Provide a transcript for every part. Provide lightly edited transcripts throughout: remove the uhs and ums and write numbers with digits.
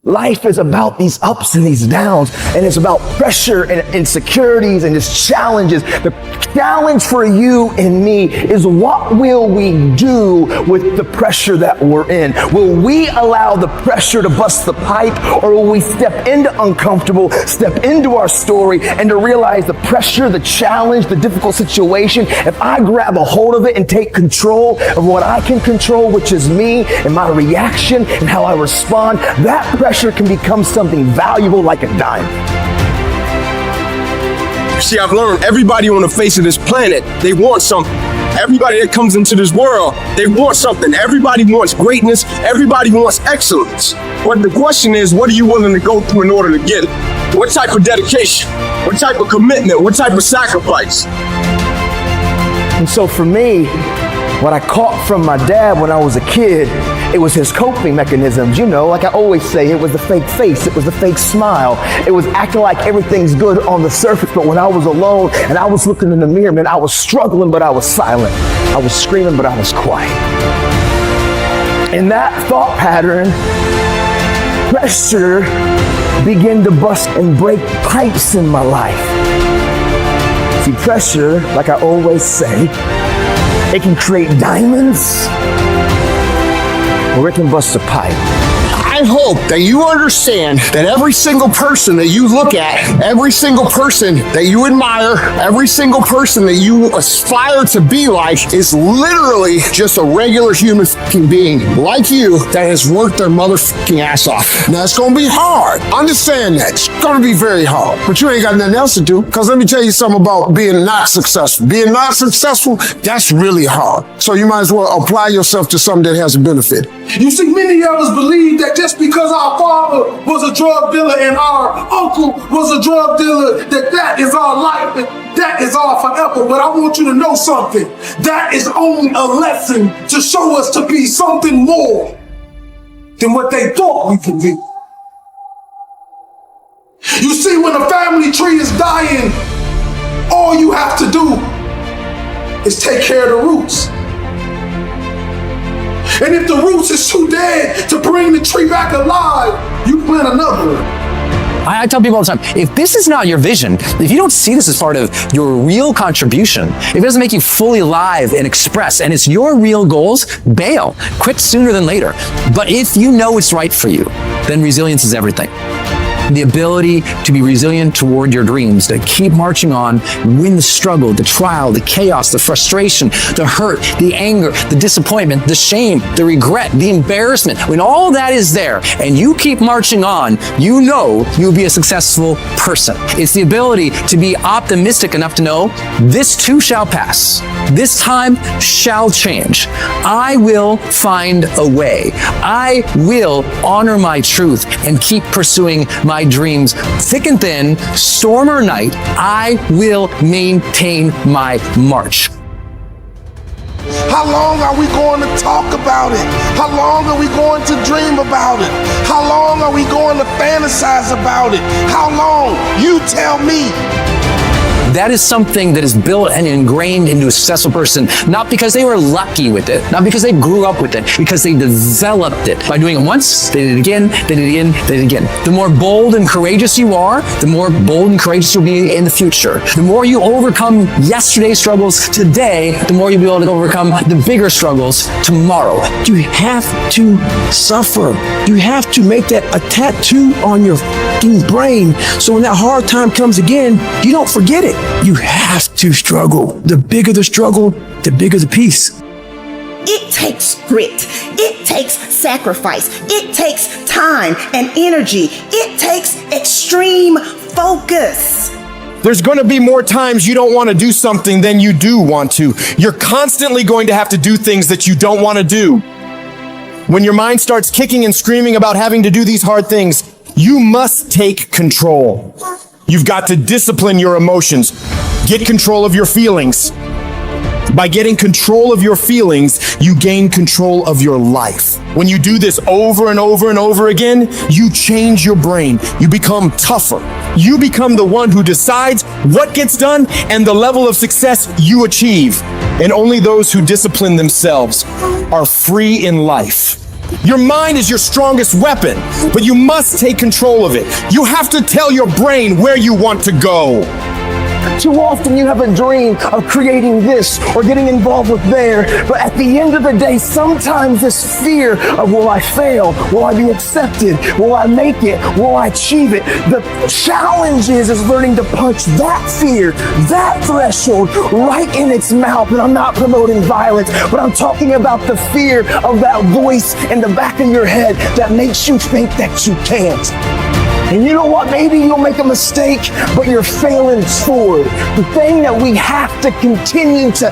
Life is about these ups and these downs, and it's about pressure and insecurities and just challenges. The challenge for you and me is, what will we do with the pressure that we're in? Will we allow the pressure to bust the pipe, or will we step into uncomfortable, step into our story, and to realize the pressure, the challenge, the difficult situation, if I grab a hold of it and take control of what I can control, which is me and my reaction and how I respond, that pressure can become something valuable like a diamond. See, I've learned everybody on the face of this planet, they want something. Everybody that comes into this world, they want something. Everybody wants greatness. Everybody wants excellence. But the question is, what are you willing to go through in order to get it? What type of dedication? What type of commitment? What type of sacrifice? And so for me, what I caught from my dad when I was a kid, it was his coping mechanisms. You know, like I always say, it was the fake face, it was the fake smile. It was acting like everything's good on the surface, but when I was alone and I was looking in the mirror, man, I was struggling, but I was silent. I was screaming, but I was quiet. In that thought pattern, pressure began to bust and break pipes in my life. See, pressure, like I always say, it can create diamonds, or it can bust a pipe. I hope that you understand that every single person that you look at, every single person that you admire, every single person that you aspire to be like is literally just a regular human fucking being like you that has worked their motherfucking ass off. Now, it's gonna be hard. Understand that. It's gonna be very hard. But you ain't got nothing else to do, because let me tell you something about being not successful. Being not successful, that's really hard. So you might as well apply yourself to something that has a benefit. You see, many of us believe that just because our father was a drug dealer and our uncle was a drug dealer, that is our life, that is our forever. But I want you to know something. That is only a lesson to show us to be something more than what they thought we could be. You see, when a family tree is dying, all you have to do is take care of the roots. And if the roots is too dead to bring the tree back alive, you plant another one. I tell people all the time, if this is not your vision, if you don't see this as part of your real contribution, if it doesn't make you fully alive and express, and it's your real goals, bail. Quit sooner than later. But if you know it's right for you, then resilience is everything. The ability to be resilient toward your dreams, to keep marching on, win the struggle, the trial, the chaos, the frustration, the hurt, the anger, the disappointment, the shame, the regret, the embarrassment. When all that is there and you keep marching on, you know you'll be a successful person. It's the ability to be optimistic enough to know this too shall pass. This time shall change. I will find a way. I will honor my truth and keep pursuing my dreams. Thick and thin, storm or night, I will maintain my march. How long are we going to talk about it? How long are we going to dream about it? How long are we going to fantasize about it? How long? You tell me. That is something that is built and ingrained into a successful person, not because they were lucky with it, not because they grew up with it, because they developed it. By doing it once, they did it again, they did it again, they did it again. The more bold and courageous you are, the more bold and courageous you'll be in the future. The more you overcome yesterday's struggles today, the more you'll be able to overcome the bigger struggles tomorrow. You have to suffer. You have to make that a tattoo on your fucking brain, so when that hard time comes again, you don't forget it. You have to struggle. The bigger the struggle, the bigger the peace. It takes grit. It takes sacrifice. It takes time and energy. It takes extreme focus. There's going to be more times you don't want to do something than you do want to. You're constantly going to have to do things that you don't want to do. When your mind starts kicking and screaming about having to do these hard things, you must take control. You've got to discipline your emotions. Get control of your feelings. By getting control of your feelings, you gain control of your life. When you do this over and over and over again, you change your brain. You become tougher. You become the one who decides what gets done and the level of success you achieve. And only those who discipline themselves are free in life. Your mind is your strongest weapon, but you must take control of it. You have to tell your brain where you want to go. Too often you have a dream of creating this or getting involved with there, but at the end of the day, sometimes this fear of will I fail? Will I be accepted? Will I make it? Will I achieve it? The challenge is learning to punch that fear, that threshold right in its mouth. And I'm not promoting violence, but I'm talking about the fear of that voice in the back of your head that makes you think that you can't. And you know what? Maybe you'll make a mistake, but you're failing forward. The thing that we have to continue to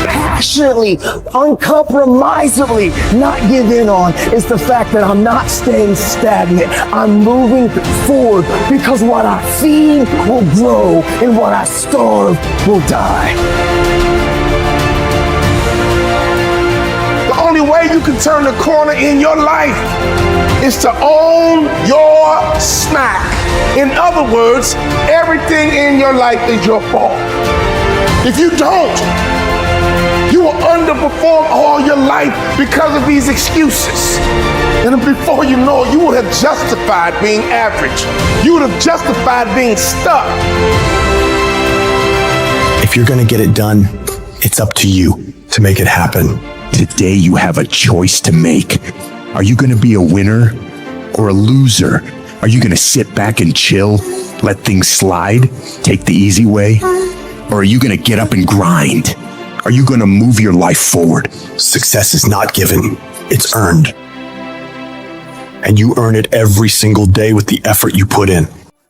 passionately, uncompromisingly not give in on is the fact that I'm not staying stagnant. I'm moving forward because what I feed will grow and what I starve will die. The only way you can turn the corner in your life is to own your smack. In other words, everything in your life is your fault. If you don't, you will underperform all your life because of these excuses. And before you know it, you would have justified being average. You would have justified being stuck. If you're gonna get it done, it's up to you to make it happen. Today you have a choice to make. Are you gonna be a winner or a loser? Are you gonna sit back and chill, let things slide, take the easy way? Or are you gonna get up and grind? Are you gonna move your life forward? Success is not given, it's earned. And you earn it every single day with the effort you put in.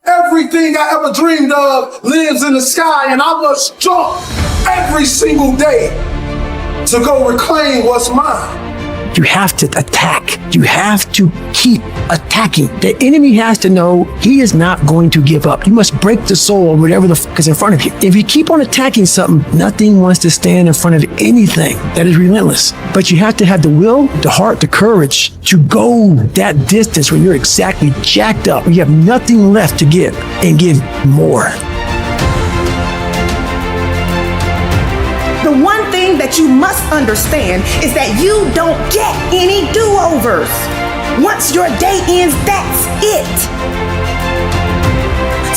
Everything I ever dreamed of lives in the sky, and I must jump every single day to go reclaim what's mine. You have to attack. You have to keep attacking. The enemy has to know he is not going to give up. You must break the soul or whatever the fuck is in front of you. If you keep on attacking something, nothing wants to stand in front of anything that is relentless. But you have to have the will, the heart, the courage to go that distance when you're exactly jacked up, when you have nothing left to give, and give more. The one thing that you must understand is that you don't get any do-overs. Once your day ends, that's it.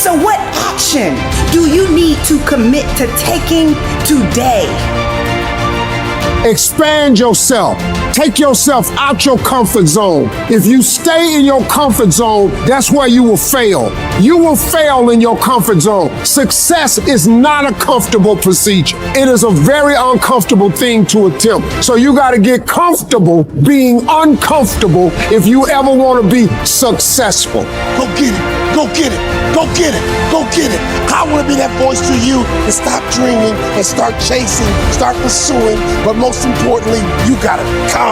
So what action do you need to commit to taking today? Expand yourself. Take yourself out your comfort zone. If you stay in your comfort zone, that's where you will fail. You will fail in your comfort zone. Success is not a comfortable procedure. It is a very uncomfortable thing to attempt. So you got to get comfortable being uncomfortable if you ever want to be successful. Go get it. Go get it. Go get it. Go get it. I want to be that voice to you and stop dreaming and start chasing, start pursuing. But most importantly, you got to come.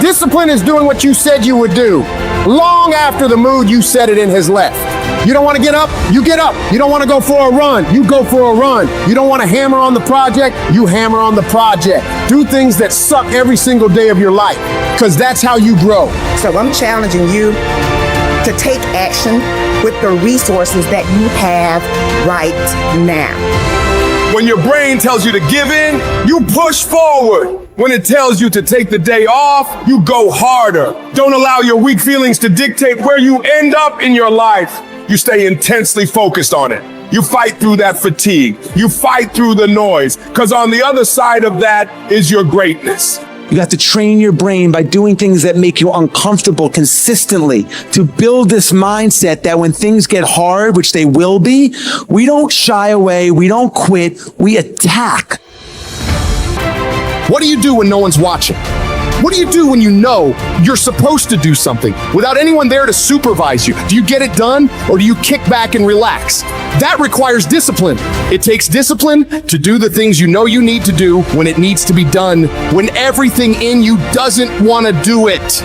Discipline is doing what you said you would do, long after the mood you set it in has left. You don't want to get up? You get up. You don't want to go for a run? You go for a run. You don't want to hammer on the project? You hammer on the project. Do things that suck every single day of your life, because that's how you grow. So I'm challenging you to take action with the resources that you have right now. When your brain tells you to give in, you push forward. When it tells you to take the day off, you go harder. Don't allow your weak feelings to dictate where you end up in your life. You stay intensely focused on it. You fight through that fatigue. You fight through the noise, because on the other side of that is your greatness. You have to train your brain by doing things that make you uncomfortable consistently to build this mindset that when things get hard, which they will be, we don't shy away, we don't quit, we attack. What do you do when no one's watching? What do you do when you know you're supposed to do something without anyone there to supervise you? Do you get it done, or do you kick back and relax? That requires discipline. It takes discipline to do the things you know you need to do when it needs to be done, when everything in you doesn't want to do it.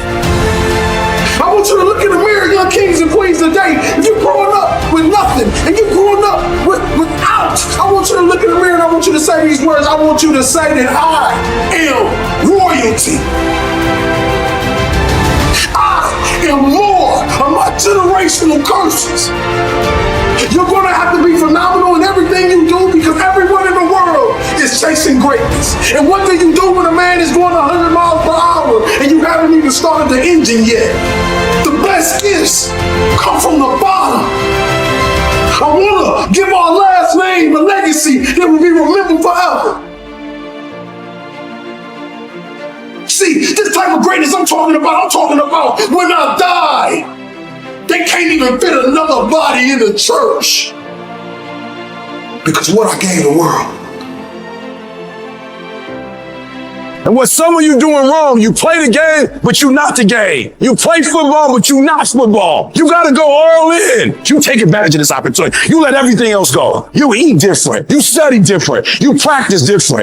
I want you to look in the mirror, young kings and queens today. If you're growing up with nothing and you're growing up without, I want you to look in the mirror and I want you to say these words. I want you to say that I am royalty. I am more of my generational curses. You're going to have to be phenomenal in everything you do, because everyone in the world is chasing greatness. And what do you do when a man is going 100 miles per hour and you haven't even started the engine yet? The best gifts come from the bottom. I want to give our last name a legacy that will be remembered forever. See, this type of greatness I'm talking about when I die, they can't even fit another body in the church. Because what I gave the world. And what some of you doing wrong, you play the game, but you not the game. You play football, but you not football. You gotta go all in. You take advantage of this opportunity. You let everything else go. You eat different. You study different. You practice different.